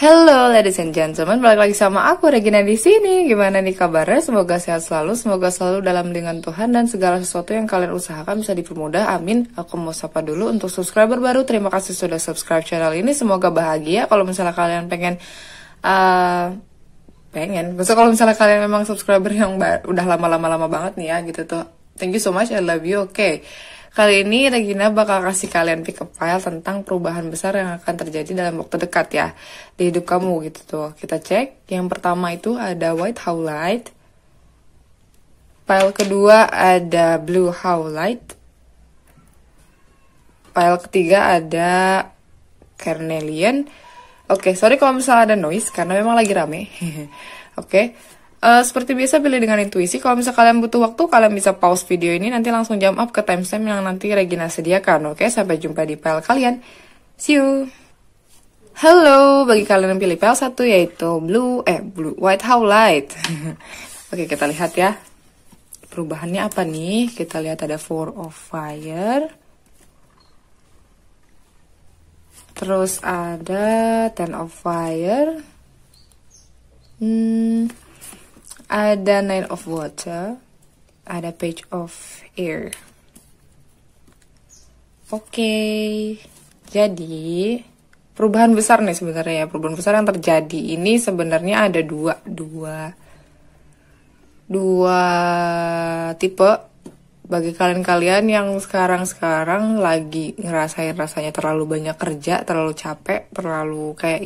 Hello ladies and gentlemen, balik lagi sama aku Regina di sini. Gimana nih kabarnya? Semoga sehat selalu, semoga selalu dalam lindungan Tuhan dan segala sesuatu yang kalian usahakan bisa dipermudah. Amin. Aku mau sapa dulu untuk subscriber baru. Terima kasih sudah subscribe channel ini. Semoga bahagia. Kalau misalnya kalian maksudnya kalau misalnya kalian memang subscriber yang udah lama banget nih ya gitu tuh. Thank you so much, I love you. Oke. Kali ini Regina bakal kasih kalian pick up file tentang perubahan besar yang akan terjadi dalam waktu dekat ya di hidup kamu gitu tuh. Kita cek. Yang pertama itu ada white howlite. File kedua ada blue howlite. File ketiga ada carnelian. Oke, sorry kalau misalnya ada noise karena memang lagi rame. Oke. Seperti biasa pilih dengan intuisi. Kalau misalnya kalian butuh waktu, kalian bisa pause video ini, nanti langsung jump up ke timestamp yang nanti Regina sediakan. Oke, sampai jumpa di file kalian. See you. Halo, bagi kalian yang pilih file 1 yaitu white howlite. Oke, kita lihat ya. Perubahannya apa nih? Kita lihat ada 4 of fire. Terus ada 10 of fire. Ada 9 of water, ada page of air. Oke, jadi perubahan besar nih sebenarnya ya. Perubahan besar yang terjadi ini sebenarnya ada dua tipe. Bagi kalian-kalian yang sekarang lagi ngerasain rasanya terlalu banyak kerja, terlalu capek, terlalu kayak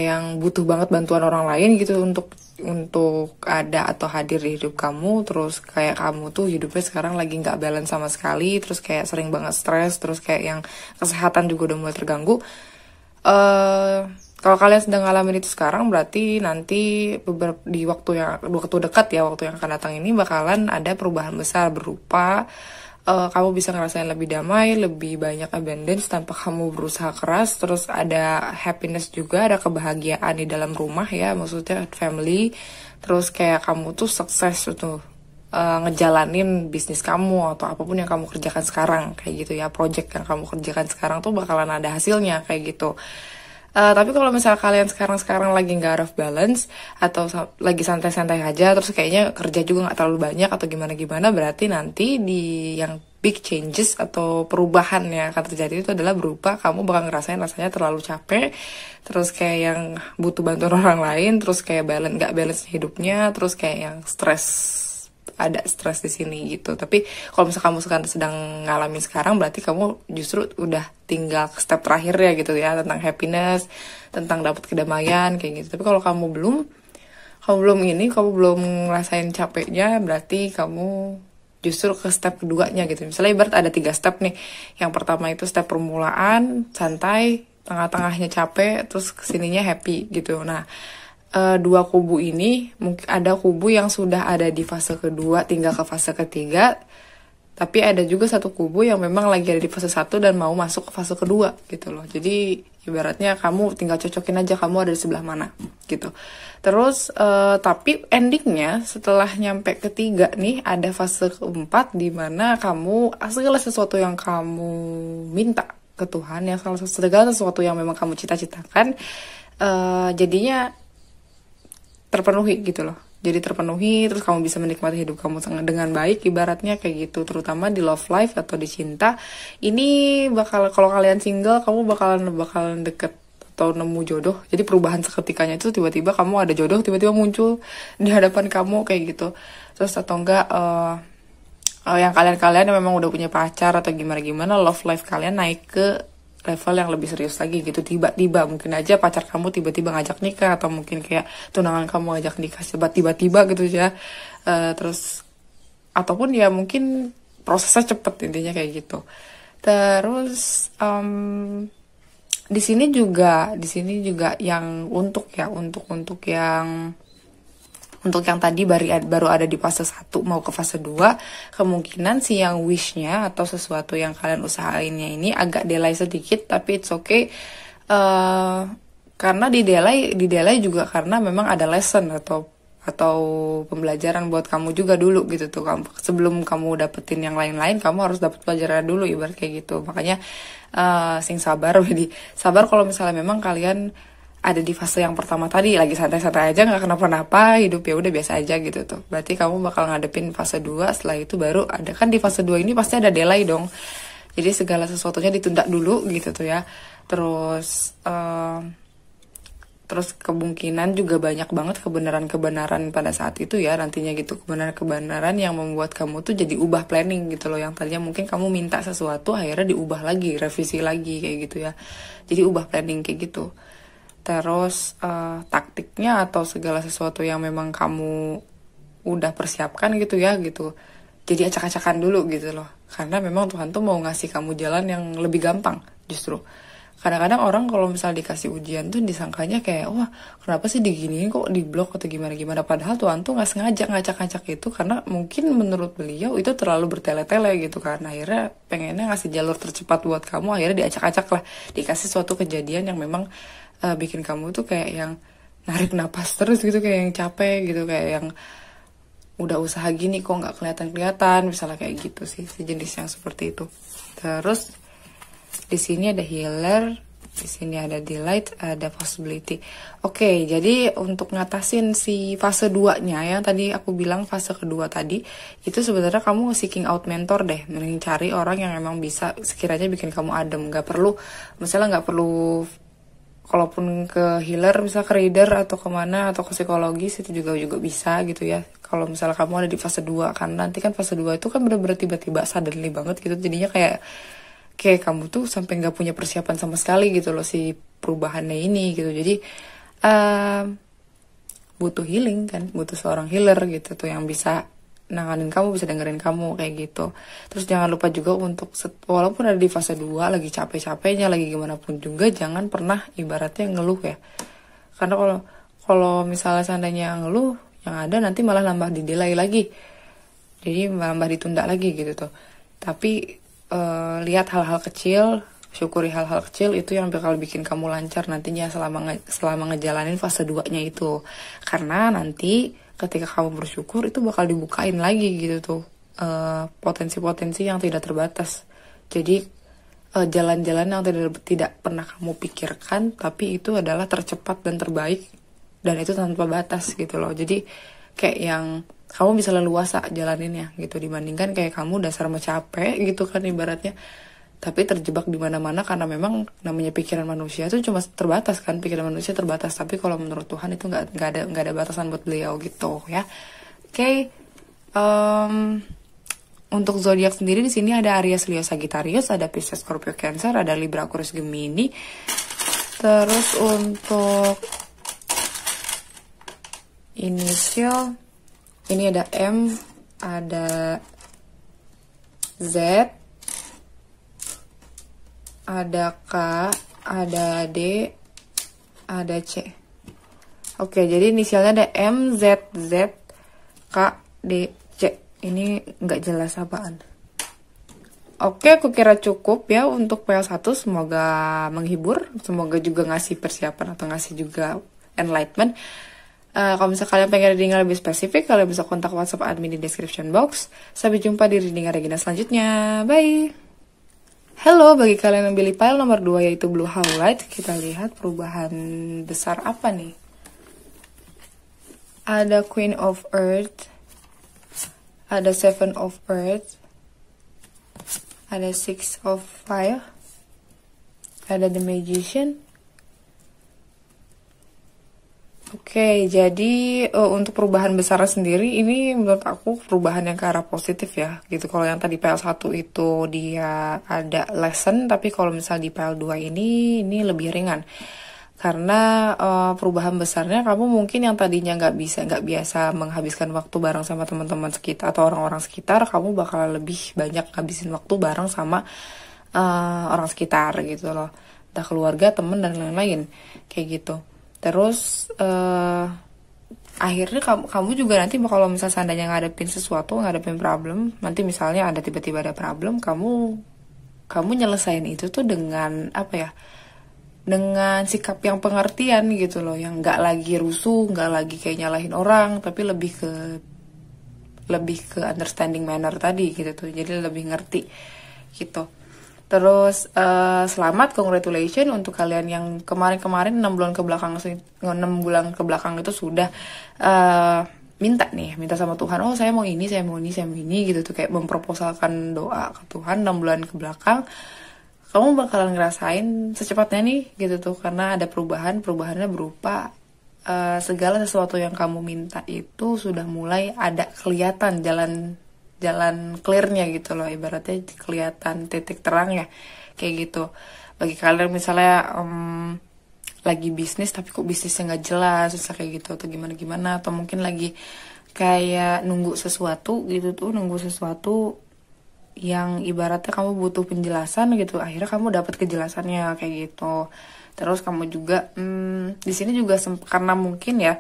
yang butuh banget bantuan orang lain gitu untuk ada atau hadir di hidup kamu. Terus kayak kamu tuh hidupnya sekarang lagi nggak balance sama sekali, terus kayak sering banget stres, terus kayak yang kesehatan juga udah mulai terganggu. Kalau kalian sedang ngalamin itu sekarang, berarti nanti di waktu dekat ya, waktu yang akan datang ini bakalan ada perubahan besar berupa kamu bisa ngerasain lebih damai, lebih banyak abundance tanpa kamu berusaha keras. Terus ada happiness juga, ada kebahagiaan di dalam rumah ya, maksudnya family. Terus kayak kamu tuh sukses tuh ngejalanin bisnis kamu atau apapun yang kamu kerjakan sekarang kayak gitu ya. Project yang kamu kerjakan sekarang tuh bakalan ada hasilnya kayak gitu. Tapi kalau misalnya kalian sekarang lagi nggak out of balance atau lagi santai-santai aja, terus kayaknya kerja juga nggak terlalu banyak atau gimana-gimana, berarti nanti di yang big changes atau perubahan yang akan terjadi itu adalah berupa kamu bakal ngerasain rasanya terlalu capek, terus kayak yang butuh bantuan orang lain, terus kayak nggak balance hidupnya, terus kayak yang ada stres di sini gitu. Tapi kalau misalnya kamu sedang ngalamin sekarang, berarti kamu justru udah tinggal ke step terakhir ya gitu ya, tentang happiness, tentang dapat kedamaian kayak gitu. Tapi kalau kamu belum ngerasain capeknya, berarti kamu justru ke step keduanya gitu. Misalnya ibarat ada 3 step nih. Yang pertama itu step permulaan, santai, tengah-tengahnya capek, terus kesininya happy gitu. Nah, 2 kubu ini, mungkin ada kubu yang sudah ada di fase kedua, tinggal ke fase ketiga. Tapi ada juga satu kubu yang memang lagi ada di fase 1 dan mau masuk ke fase kedua gitu loh. Jadi ibaratnya kamu tinggal cocokin aja kamu ada di sebelah mana gitu. Terus tapi endingnya setelah nyampe ketiga nih, ada fase keempat di mana kamu segala sesuatu yang kamu minta ke Tuhan, yang segala sesuatu yang memang kamu cita-citakan, jadinya terpenuhi gitu loh. Jadi terpenuhi, terus kamu bisa menikmati hidup kamu dengan baik, ibaratnya kayak gitu. Terutama di love life atau di cinta. Ini kalau kalian single, kamu bakalan deket atau nemu jodoh. Jadi perubahan seketikanya itu tiba-tiba kamu ada jodoh, tiba-tiba muncul di hadapan kamu kayak gitu. Terus atau enggak yang kalian yang memang udah punya pacar atau gimana-gimana, love life kalian naik ke level yang lebih serius lagi gitu. Tiba-tiba mungkin aja pacar kamu tiba-tiba ngajak nikah, atau mungkin kayak tunangan kamu ngajak nikah tiba-tiba gitu ya. Terus ataupun ya mungkin prosesnya cepet, intinya kayak gitu. Terus di sini juga yang untuk yang tadi baru ada di fase 1 mau ke fase 2, kemungkinan si yang wishnya atau sesuatu yang kalian usahainnya ini agak delay sedikit, tapi it's okay. Karena di delay juga karena memang ada lesson atau atau pembelajaran buat kamu juga dulu gitu tuh. Sebelum kamu dapetin yang lain-lain, kamu harus dapet pelajaran dulu, ibarat kayak gitu. Makanya sing sabar. Jadi sabar kalau misalnya memang kalian ada di fase yang pertama tadi, lagi santai-santai aja, nggak kenapa-napa, hidup ya udah biasa aja gitu tuh. Berarti kamu bakal ngadepin fase 2, setelah itu baru ada, kan di fase 2 ini pasti ada delay dong. Jadi segala sesuatunya ditunda dulu gitu tuh ya. Terus kemungkinan juga banyak banget kebenaran-kebenaran pada saat itu ya nantinya gitu. Kebenaran-kebenaran yang membuat kamu tuh jadi ubah planning gitu loh. Yang tadinya mungkin kamu minta sesuatu, akhirnya diubah lagi, revisi lagi kayak gitu ya. Jadi ubah planning kayak gitu. Terus taktiknya atau segala sesuatu yang memang kamu udah persiapkan gitu ya gitu, jadi acak-acakan dulu gitu loh. Karena memang Tuhan tuh mau ngasih kamu jalan yang lebih gampang. Justru kadang-kadang orang kalau misal dikasih ujian tuh disangkanya kayak, wah kenapa sih diginiin kok di blok atau gimana-gimana. Padahal Tuhan tuh gak sengaja ngacak-ngacak itu, karena mungkin menurut beliau itu terlalu bertele-tele gitu kan. Akhirnya pengennya ngasih jalur tercepat buat kamu, akhirnya diacak-acak lah, dikasih suatu kejadian yang memang bikin kamu tuh kayak yang narik napas terus gitu, kayak yang capek gitu, kayak yang udah usaha gini kok nggak kelihatan, misalnya kayak gitu sih, sejenis yang seperti itu. Terus di sini ada healer, di sini ada delight, ada possibility. Oke, jadi untuk ngatasin si fase 2-nya yang tadi aku bilang, fase kedua tadi, itu sebenarnya kamu seeking out mentor deh, mending cari orang yang emang bisa sekiranya bikin kamu adem. Nggak perlu, misalnya nggak perlu, kalaupun ke healer, misal ke reader atau kemana, atau ke psikologis, itu juga bisa gitu ya. Kalau misalnya kamu ada di fase 2, kan nanti kan fase 2 itu kan bener-bener tiba-tiba suddenly banget gitu, jadinya kayak kamu tuh sampai nggak punya persiapan sama sekali gitu loh si perubahannya ini gitu. Jadi butuh healing kan, butuh seorang healer gitu tuh yang bisa nanganin kamu, bisa dengerin kamu kayak gitu. Terus jangan lupa juga untuk walaupun ada di fase 2 lagi capek-capeknya, lagi gimana pun juga, jangan pernah ibaratnya ngeluh ya. Karena kalau misalnya seandainya ngeluh, yang ada nanti malah nambah di delay lagi. Jadi nambah ditunda lagi gitu tuh. Tapi lihat hal-hal kecil, syukuri hal-hal kecil, itu yang bakal bikin kamu lancar nantinya selama ngejalanin fase 2-nya itu. Karena nanti ketika kamu bersyukur itu bakal dibukain lagi gitu tuh potensi-potensi yang tidak terbatas. Jadi jalan-jalan yang tidak pernah kamu pikirkan, tapi itu adalah tercepat dan terbaik, dan itu tanpa batas gitu loh. Jadi kayak yang kamu bisa leluasa jalaninnya gitu, dibandingkan kayak kamu dasar mau capek gitu kan ibaratnya, tapi terjebak di mana-mana. Karena memang namanya pikiran manusia itu cuma terbatas kan, pikiran manusia terbatas, tapi kalau menurut Tuhan itu nggak ada batasan buat beliau gitu ya. Oke. Untuk zodiak sendiri di sini ada Aries, Leo, Sagittarius, ada Pisces, Scorpio, Cancer, ada Libra, Aquarius, Gemini. Terus untuk inisial ini ada M, ada Z, ada K, ada D, ada C. Oke, jadi inisialnya ada M, Z, K, D, C. Ini nggak jelas apaan. Oke, aku kira cukup ya untuk PL1. Semoga menghibur, semoga juga ngasih persiapan atau ngasih juga enlightenment. Kalau misalnya kalian pengen reading lebih spesifik, kalian bisa kontak WhatsApp admin di description box. Sampai jumpa di reading Regina selanjutnya. Bye! Halo, bagi kalian yang pilih pile nomor 2 yaitu Blue Highlight, kita lihat perubahan besar apa nih. Ada Queen of Earth, ada Seven of Earth, ada Six of Fire, ada The Magician. Oke, jadi untuk perubahan besar sendiri ini menurut aku perubahan yang ke arah positif ya gitu. Kalau yang tadi PL1 itu dia ada lesson, tapi kalau misal di PL2 ini lebih ringan. Karena perubahan besarnya kamu mungkin yang tadinya nggak biasa menghabiskan waktu bareng sama teman-teman sekitar atau orang-orang sekitar, kamu bakal lebih banyak ngabisin waktu bareng sama orang sekitar gitu loh. Entah keluarga, teman, dan lain-lain kayak gitu. Terus akhirnya kamu juga nanti kalau misalnya seandainya ngadepin problem, nanti misalnya tiba-tiba ada problem, kamu nyelesain itu tuh dengan apa ya, dengan sikap yang pengertian gitu loh, yang nggak lagi rusuh, nggak lagi kayak nyalahin orang, tapi lebih ke understanding manner tadi gitu tuh, jadi lebih ngerti gitu. Terus selamat, congratulations untuk kalian yang kemarin-kemarin 6 bulan ke belakang 6 bulan ke belakang itu sudah minta sama Tuhan, oh saya mau ini, saya mau ini, saya mau ini gitu tuh, kayak memproposalkan doa ke Tuhan 6 bulan ke belakang. Kamu bakalan ngerasain secepatnya nih gitu tuh, karena ada perubahannya berupa segala sesuatu yang kamu minta itu sudah mulai ada kelihatan jalan clearnya gitu loh, ibaratnya kelihatan titik terang ya, kayak gitu. Bagi kalian misalnya lagi bisnis tapi kok bisnisnya nggak jelas, susah kayak gitu, atau gimana, atau mungkin lagi kayak nunggu sesuatu gitu tuh, nunggu sesuatu yang ibaratnya kamu butuh penjelasan gitu, akhirnya kamu dapat kejelasannya kayak gitu. Terus kamu juga di sini juga karena mungkin ya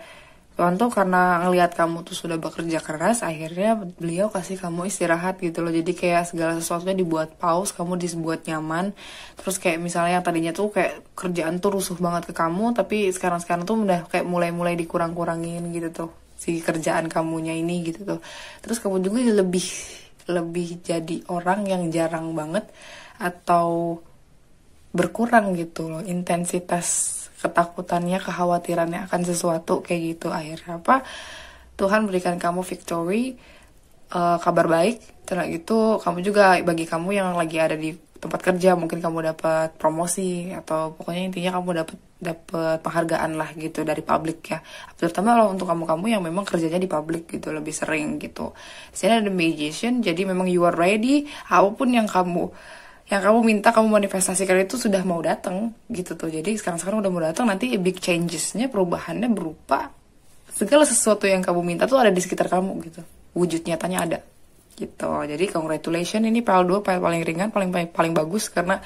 Tuhan tuh karena ngelihat kamu tuh sudah bekerja keras, akhirnya beliau kasih kamu istirahat gitu loh. Jadi kayak segala sesuatunya dibuat pause, kamu dibuat nyaman. Terus kayak misalnya yang tadinya tuh kayak kerjaan tuh rusuh banget ke kamu, tapi sekarang tuh udah kayak mulai dikurang-kurangin gitu tuh si kerjaan kamunya ini gitu tuh. Terus kamu juga lebih jadi orang yang jarang banget atau berkurang gitu loh intensitas ketakutannya, kekhawatirannya akan sesuatu kayak gitu. Akhirnya apa, Tuhan berikan kamu victory, kabar baik. Setelah itu kamu juga, bagi kamu yang lagi ada di tempat kerja, mungkin kamu dapat promosi atau pokoknya intinya kamu dapat penghargaan lah gitu dari publik ya. Terutama kalau untuk kamu yang memang kerjanya di publik gitu lebih sering gitu. Di sini ada magician, jadi memang you are ready, apapun yang kamu minta, kamu manifestasikan itu sudah mau datang gitu tuh. Jadi sekarang udah mau datang, nanti big changesnya, perubahannya berupa segala sesuatu yang kamu minta tuh ada di sekitar kamu gitu, wujud nyatanya ada gitu. Jadi congratulations, ini PL2 paling ringan, paling bagus karena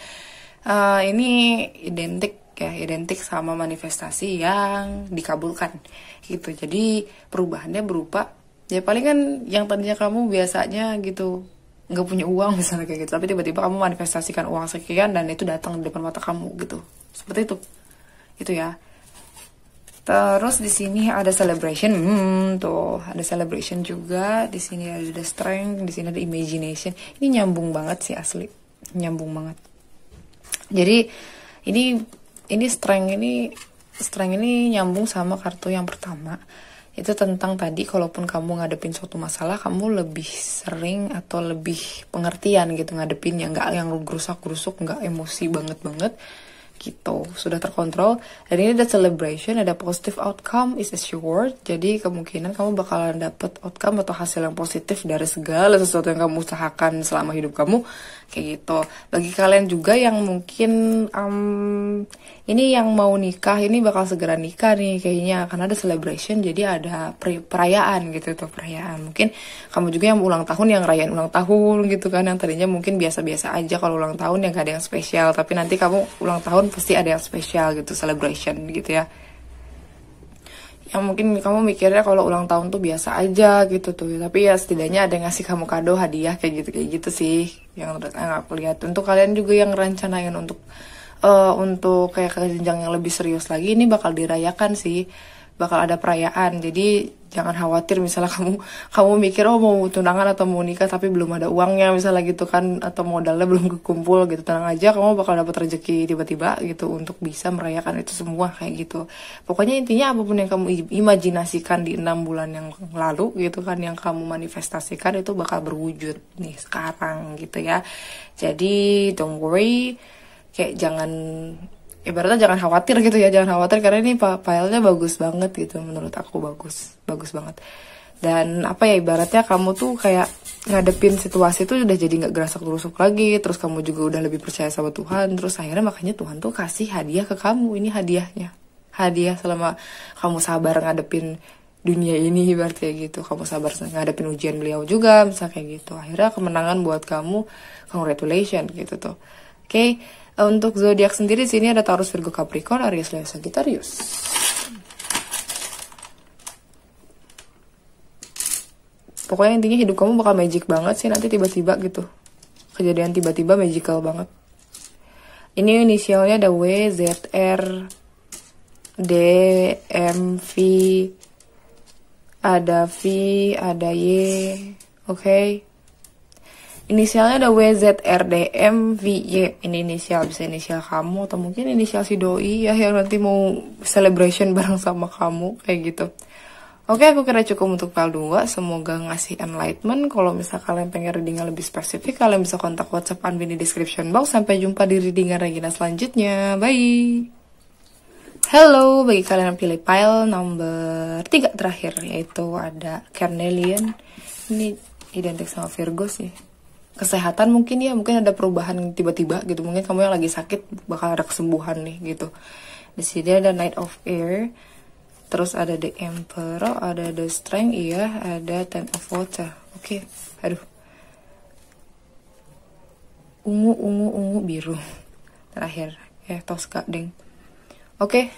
ini identik sama manifestasi yang dikabulkan gitu. Jadi perubahannya berupa ya palingan yang tadinya kamu biasanya gitu nggak punya uang misalnya kayak gitu, tapi tiba-tiba kamu manifestasikan uang sekian dan itu datang di depan mata kamu gitu, seperti itu gitu ya. Terus di sini ada celebration, tuh ada celebration juga. Di sini ada strength, di sini ada imagination. Ini nyambung banget sih, asli nyambung banget. Jadi ini strength ini nyambung sama kartu yang pertama. Itu tentang tadi, kalaupun kamu ngadepin suatu masalah, kamu lebih sering atau lebih pengertian gitu ngadepin, yang gerusak-gerusuk, nggak emosi banget gitu, sudah terkontrol. Dan ini ada celebration, ada positive outcome is assured. Jadi kemungkinan kamu bakalan dapet outcome atau hasil yang positif dari segala sesuatu yang kamu usahakan selama hidup kamu kayak gitu. Bagi kalian juga yang mungkin ini yang mau nikah, ini bakal segera nikah nih kayaknya, karena ada celebration, jadi ada perayaan gitu tuh, perayaan. Mungkin kamu juga yang ulang tahun, yang rayain ulang tahun gitu kan, yang tadinya mungkin biasa-biasa aja kalau ulang tahun, yang gak ada yang spesial, tapi nanti kamu ulang tahun pasti ada yang spesial gitu, celebration gitu ya. Yang mungkin kamu mikirnya kalau ulang tahun tuh biasa aja gitu tuh, tapi ya setidaknya ada yang ngasih kamu kado, hadiah kayak gitu sih yang aku lihat. Untuk kalian juga yang rencanain untuk kayak ke jenjang yang lebih serius lagi, ini bakal dirayakan sih, bakal ada perayaan. Jadi jangan khawatir misalnya kamu mikir oh mau tunangan atau mau nikah tapi belum ada uangnya misalnya gitu kan, atau modalnya belum kekumpul gitu. Tenang aja, kamu bakal dapat rezeki tiba-tiba gitu untuk bisa merayakan itu semua kayak gitu. Pokoknya intinya apapun yang kamu imajinasikan di 6 bulan yang lalu gitu kan, yang kamu manifestasikan itu bakal berwujud nih sekarang gitu ya. Jadi don't worry, kayak ibaratnya jangan khawatir gitu ya, jangan khawatir karena ini filenya bagus banget gitu, menurut aku bagus banget. Dan apa ya, ibaratnya kamu tuh kayak ngadepin situasi tuh udah jadi nggak gerasak-gerusuk lagi, terus kamu juga udah lebih percaya sama Tuhan, terus akhirnya makanya Tuhan tuh kasih hadiah ke kamu. Ini hadiah selama kamu sabar ngadepin dunia ini, berarti gitu, kamu sabar ngadepin ujian beliau juga misalnya kayak gitu, akhirnya kemenangan buat kamu, congratulations gitu tuh. Oke. Untuk zodiak sendiri sini ada Taurus, Virgo, Capricorn, Aries, Leo, Sagittarius. Pokoknya intinya hidup kamu bakal magic banget sih nanti, tiba-tiba gitu. Kejadian tiba-tiba magical banget. Ini inisialnya ada W, Z, R, D, M, V, ada V, ada Y, oke. Inisialnya ada W, Z, R, D, M, V, Y. Ini inisial, bisa inisial kamu atau mungkin inisial si doi ya yang nanti mau celebration bareng sama kamu kayak gitu. Oke, aku kira cukup untuk file 2. Semoga ngasih enlightenment. Kalau misal kalian pengen readingnya lebih spesifik, kalian bisa kontak WhatsApp Anvin di description box. Sampai jumpa di readingan Regina selanjutnya. Bye! Halo, bagi kalian yang pilih file nomor 3 terakhir, yaitu ada Carnelian. Ini identik sama Virgo sih. Kesehatan mungkin ya, mungkin ada perubahan tiba-tiba gitu. Mungkin kamu yang lagi sakit bakal ada kesembuhan nih gitu. Di sini ada Knight of Air. Terus ada The Emperor, ada The Strength, iya, ada Ten of Water. Oke, aduh. Ungu, biru. Terakhir, Tosca, deng. Oke,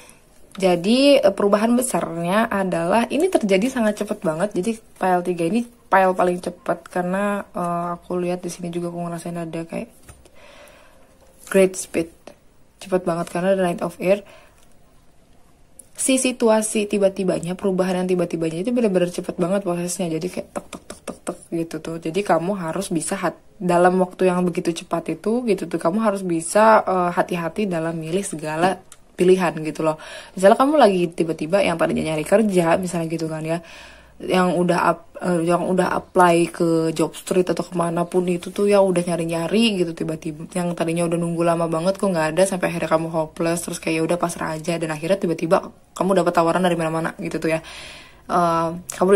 jadi perubahan besarnya adalah, ini terjadi sangat cepat banget. Jadi file 3 ini file paling cepat, karena aku lihat di sini juga aku ngerasain ada kayak great speed. Cepat banget, karena ada Knight of Air. Si situasi tiba-tibanya, perubahan yang tiba-tibanya itu benar-benar cepet banget prosesnya. Jadi kayak tek gitu tuh. Jadi kamu harus bisa dalam waktu yang begitu cepat itu gitu tuh, kamu harus bisa hati-hati dalam milih segala pilihan gitu loh. Misalnya kamu lagi tiba-tiba yang tadinya nyari kerja misalnya gitu kan ya, yang udah apply ke job street atau kemanapun itu tuh ya udah nyari-nyari gitu, tiba-tiba yang tadinya udah nunggu lama banget kok nggak ada, sampai akhirnya kamu hopeless, terus kayak ya udah pasrah aja, dan akhirnya tiba-tiba kamu dapat tawaran dari mana-mana gitu tuh ya. Kamu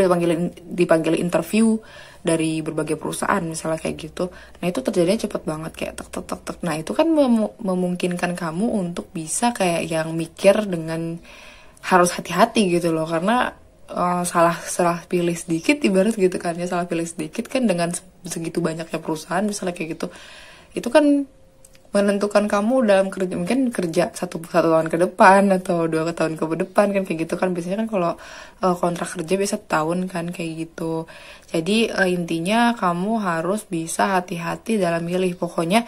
dipanggil interview dari berbagai perusahaan misalnya kayak gitu. Nah itu terjadinya cepet banget kayak tek. Nah itu kan memungkinkan kamu untuk bisa kayak yang mikir dengan harus hati-hati gitu loh, karena salah pilih sedikit ibarat gitu kan ya, salah pilih sedikit kan dengan segitu banyaknya perusahaan misalnya kayak gitu, itu kan menentukan kamu dalam kerja, mungkin kerja satu tahun ke depan atau 2 tahun ke depan kan kayak gitu kan. Biasanya kan kalau kontrak kerja biasa tahun kan kayak gitu. Jadi intinya kamu harus bisa hati-hati dalam milih. Pokoknya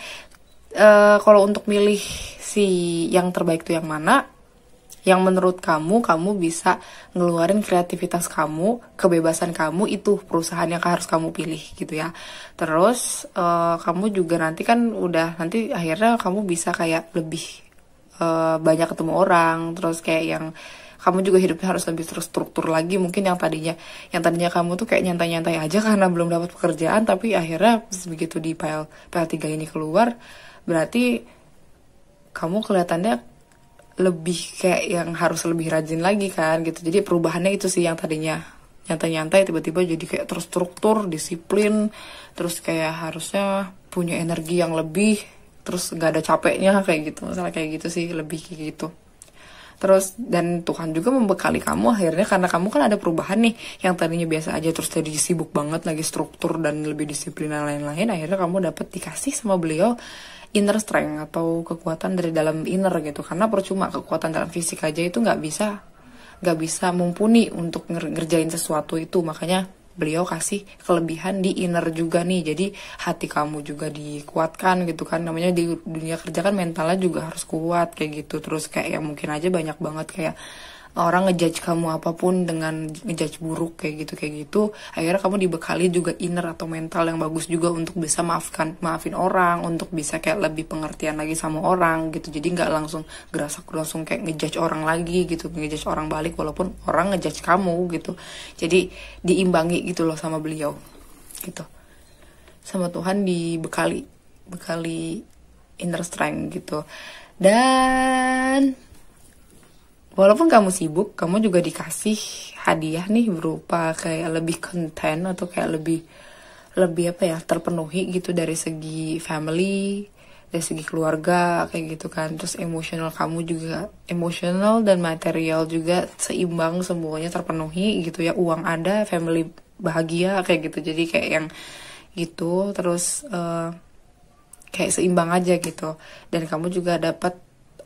kalau untuk milih si yang terbaik tuh yang mana, yang menurut kamu bisa ngeluarin kreativitas kamu, kebebasan kamu, itu perusahaan yang harus kamu pilih gitu ya. Terus kamu juga nanti kan nanti akhirnya kamu bisa kayak lebih banyak ketemu orang, terus kayak yang kamu juga hidupnya harus lebih terstruktur lagi. Mungkin yang tadinya kamu tuh kayak nyantai-nyantai aja karena belum dapat pekerjaan, tapi akhirnya begitu di file 3 ini keluar, berarti kamu kelihatannya lebih kayak yang harus lebih rajin lagi kan gitu. Jadi perubahannya itu sih, yang tadinya nyantai-nyantai tiba-tiba jadi kayak terstruktur, disiplin, terus kayak harusnya punya energi yang lebih, terus gak ada capeknya kayak gitu. Masalah kayak gitu sih, lebih kayak gitu. Terus dan Tuhan juga membekali kamu akhirnya, karena kamu kan ada perubahan nih, yang tadinya biasa aja terus jadi sibuk banget lagi, struktur dan lebih disiplin dan lain-lain. Akhirnya kamu dapat dikasih sama beliau inner strength atau kekuatan dari dalam inner gitu. Karena percuma kekuatan dalam fisik aja itu nggak bisa mumpuni untuk ngerjain sesuatu itu. Makanya beliau kasih kelebihan di inner juga nih, jadi hati kamu juga dikuatkan gitu kan. Namanya di dunia kerja kan mentalnya juga harus kuat kayak gitu. Terus kayak yang mungkin aja banyak banget kayak orang ngejudge kamu apapun dengan ngejudge buruk kayak gitu. Akhirnya kamu dibekali juga inner atau mental yang bagus juga untuk bisa maafin orang, untuk bisa kayak lebih pengertian lagi sama orang gitu. Jadi nggak langsung langsung kayak ngejudge orang lagi gitu, ngejudge orang balik walaupun orang ngejudge kamu gitu. Jadi diimbangi gitu loh sama beliau gitu, sama Tuhan dibekali inner strength gitu. Dan walaupun kamu sibuk, kamu juga dikasih hadiah nih berupa kayak lebih content atau kayak lebih terpenuhi gitu dari segi family, dari segi keluarga kayak gitu kan. Terus emosional kamu juga, emosional dan material juga seimbang, semuanya terpenuhi gitu ya. Uang ada, family bahagia kayak gitu. Jadi kayak yang gitu, terus kayak seimbang aja gitu. Dan kamu juga dapat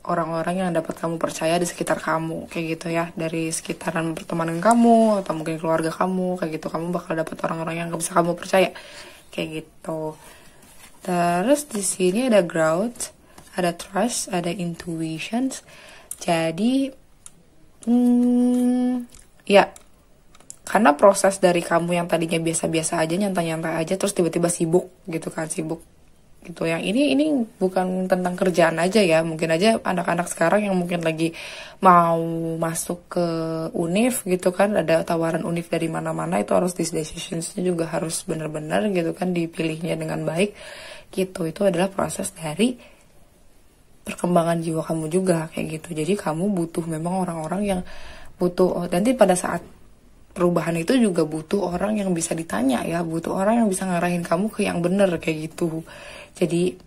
orang-orang yang dapat kamu percaya di sekitar kamu kayak gitu ya, dari sekitaran pertemanan kamu atau mungkin keluarga kamu kayak gitu. Kamu bakal dapat orang-orang yang bisa kamu percaya kayak gitu. Terus di sini ada growth, ada trust, ada intuition. Jadi ya, karena proses dari kamu yang tadinya biasa-biasa aja, nyantai-nyantai aja, terus tiba-tiba sibuk gitu kan, sibuk gitu. Yang ini bukan tentang kerjaan aja ya, mungkin aja anak-anak sekarang yang mungkin lagi mau masuk ke univ gitu kan, ada tawaran univ dari mana-mana, itu harus decisionsnya juga harus benar-benar gitu kan, dipilihnya dengan baik gitu. Itu adalah proses dari perkembangan jiwa kamu juga kayak gitu. Jadi kamu butuh memang orang-orang yang butuh, nanti pada saat perubahan itu juga butuh orang yang bisa ditanya ya, butuh orang yang bisa ngarahin kamu ke yang bener kayak gitu. Jadi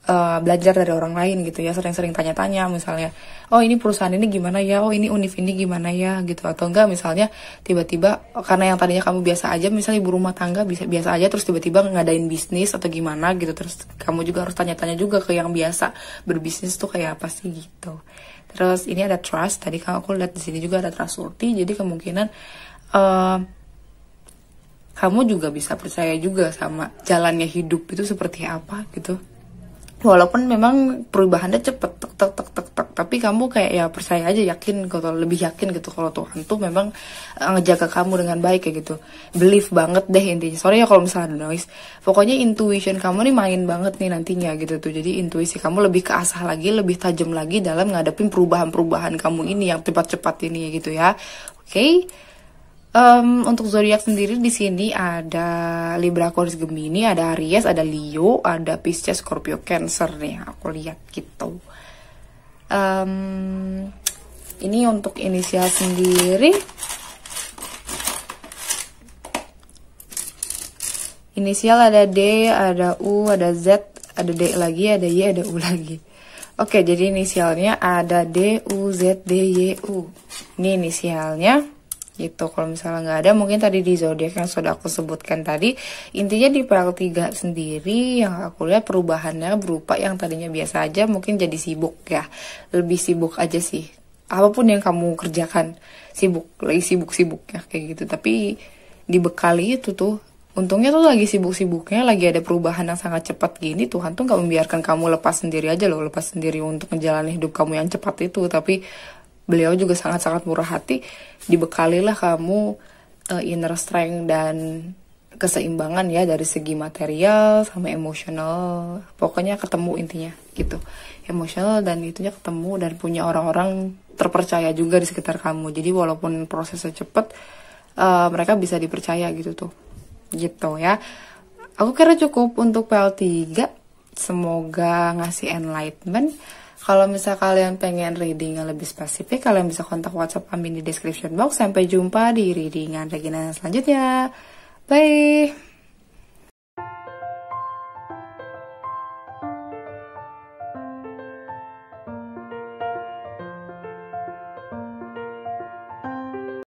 belajar dari orang lain gitu ya, sering-sering tanya-tanya misalnya, oh ini perusahaan ini gimana ya, oh ini univ ini gimana ya gitu. Atau enggak misalnya tiba-tiba karena yang tadinya kamu biasa aja, misalnya ibu rumah tangga bisa biasa aja, terus tiba-tiba ngadain bisnis atau gimana gitu, terus kamu juga harus tanya-tanya juga ke yang biasa berbisnis tuh kayak apa sih gitu. Terus ini ada trust, tadi kan aku lihat di sini juga ada trustworthy, jadi kemungkinan kamu juga bisa percaya juga sama jalannya hidup itu seperti apa gitu. Walaupun memang perubahannya cepet, tek, tapi kamu kayak ya percaya aja, yakin, kalau lebih yakin gitu kalau Tuhan tuh memang ngejaga kamu dengan baik kayak gitu. Believe banget deh intinya. Sorry ya kalau misalnya ada noise. Pokoknya intuition kamu nih main banget nih nantinya gitu tuh. Jadi intuisi kamu lebih keasah lagi, lebih tajam lagi dalam ngadepin perubahan-perubahan kamu ini yang cepat-cepat ini gitu ya. Oke. Untuk zodiak sendiri di sini ada Libra, Aquarius, Gemini, ada Aries, ada Leo, ada Pisces, Scorpio, Cancer nih aku lihat gitu. Ini untuk inisial sendiri. Inisial ada D, ada U, ada Z, ada D lagi, ada Y, ada U lagi. Oke, jadi inisialnya ada D, U, Z, D, Y, U. Ini inisialnya. Gitu. Kalau misalnya nggak ada, mungkin tadi di zodiak yang sudah aku sebutkan tadi, intinya di PL3 sendiri yang aku lihat perubahannya berupa yang tadinya biasa aja mungkin jadi sibuk ya, lebih sibuk aja sih, apapun yang kamu kerjakan sibuk, lagi sibuk-sibuk ya kayak gitu. Tapi dibekali itu tuh, untungnya tuh lagi sibuk-sibuknya, lagi ada perubahan yang sangat cepat gini, Tuhan tuh nggak membiarkan kamu lepas sendiri aja loh, lepas sendiri untuk menjalani hidup kamu yang cepat itu, tapi beliau juga sangat-sangat murah hati, dibekalilah kamu inner strength dan keseimbangan ya, dari segi material sama emosional, pokoknya ketemu intinya gitu, emosional dan itunya ketemu, dan punya orang-orang terpercaya juga di sekitar kamu. Jadi walaupun prosesnya cepet, mereka bisa dipercaya gitu tuh, gitu ya. Aku kira cukup untuk PL3, semoga ngasih enlightenment. Kalau misal kalian pengen reading yang lebih spesifik, kalian bisa kontak WhatsApp kami di description box. Sampai jumpa di readingan Regina selanjutnya. Bye!